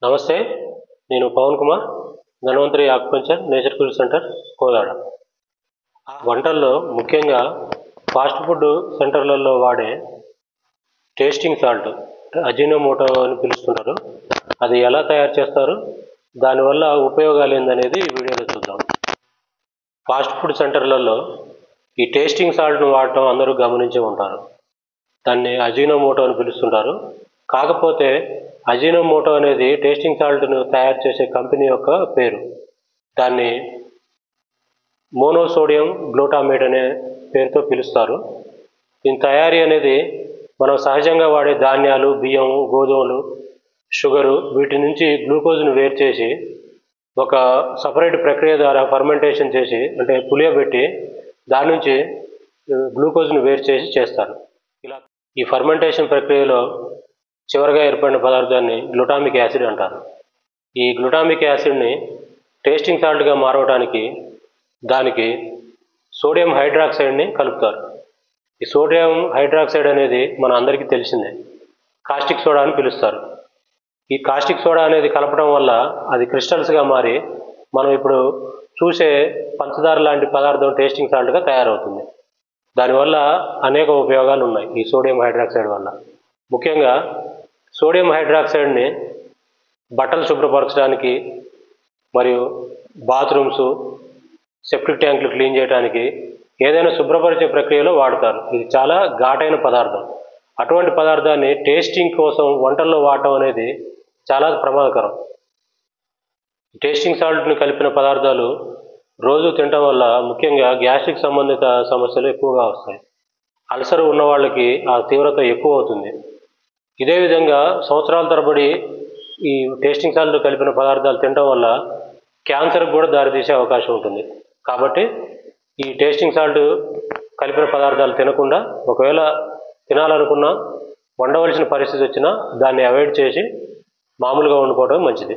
నమస్తే, నేను Pavan Kumar, Dhanvantari acupuncture nature cure centre, Kodad. వంటల్లో ముఖ్యంగా ఫాస్ట్ ఫుడ్ సెంటర్లలో వాడే టేస్టింగ్ సాల్ట్, అజినోమోటో అని పిలుస్తుంటారు. అది ఎలా తయారు చేస్తారు, దానివల్ల ఉపయోగాలు ఏందనేది ఈ వీడియోలో చూద్దాం. ఫాస్ట్ ఫుడ్ సెంటర్లలో ఈ టేస్టింగ్ సాల్ట్ను వాడటం అందరూ గమనించే ఉంటారు. దాన్ని అజినోమోటో అని పిలుస్తుంటారు. కాకపోతే అజినోమోటో అనేది టేస్టింగ్ సాల్ట్ను తయారు చేసే కంపెనీ యొక్క పేరు. దాన్ని మోనోసోడియం గ్లూటామేట్ అనే పేరుతో పిలుస్తారు. దీని తయారీ అనేది మనం సహజంగా వాడే ధాన్యాలు, బియ్యం, గోధుమలు, షుగరు వీటి నుంచి గ్లూకోజ్ను వేరు చేసి ఒక సపరేట్ ప్రక్రియ ద్వారా ఫర్మెంటేషన్ చేసి, అంటే పులియబెట్టి దాని నుంచి గ్లూకోజ్ను వేరు చేసి చేస్తారు. ఇలా ఈ ఫర్మెంటేషన్ ప్రక్రియలో చివరిగా ఏర్పడిన పదార్థాన్ని గ్లూటామిక్ యాసిడ్ అంటారు. ఈ గ్లూటామిక్ యాసిడ్ని టేస్టింగ్ సాల్ట్గా మారవడానికి దానికి సోడియం హైడ్రాక్సైడ్ని కలుపుతారు. ఈ సోడియం హైడ్రాక్సైడ్ అనేది మన అందరికీ తెలిసిందే, కాస్టిక్ సోడా అని పిలుస్తారు. ఈ కాస్టిక్ సోడా అనేది కలపడం వల్ల అది క్రిస్టల్స్గా మారి మనం ఇప్పుడు చూసే పంచదార లాంటి పదార్థం టేస్టింగ్ సాల్ట్గా తయారవుతుంది. దానివల్ల అనేక ఉపయోగాలు ఉన్నాయి ఈ సోడియం హైడ్రాక్సైడ్ వల్ల. ముఖ్యంగా సోడియం హైడ్రాక్సైడ్ని బట్టలు శుభ్రపరచడానికి మరియు బాత్రూమ్స్, సెప్టిక్ ట్యాంకులు క్లీన్ చేయడానికి, ఏదైనా శుభ్రపరిచే ప్రక్రియలో వాడతారు. ఇది చాలా ఘాటైన పదార్థం. అటువంటి పదార్థాన్ని టేస్టింగ్ కోసం వంటల్లో వాడటం అనేది చాలా ప్రమాదకరం. టేస్టింగ్ సాల్ట్ని కలిపిన పదార్థాలు రోజు తినటం వల్ల ముఖ్యంగా గ్యాస్ట్రిక్ సంబంధిత సమస్యలు ఎక్కువగా వస్తాయి. అల్సర్ ఉన్న వాళ్ళకి ఆ తీవ్రత ఎక్కువ అవుతుంది. ఇదే విధంగా సంవత్సరాల తరబడి ఈ టేస్టింగ్ సాల్ట్ కలిపిన పదార్థాలు తినడం వల్ల క్యాన్సర్కి కూడా దారితీసే అవకాశం ఉంటుంది. కాబట్టి ఈ టేస్టింగ్ సాల్ట్ కలిపిన పదార్థాలు తినకుండా, ఒకవేళ తినాలనుకున్నా, వండవలసిన పరిస్థితి వచ్చినా దాన్ని అవాయిడ్ చేసి మామూలుగా వండుకోవడం మంచిది.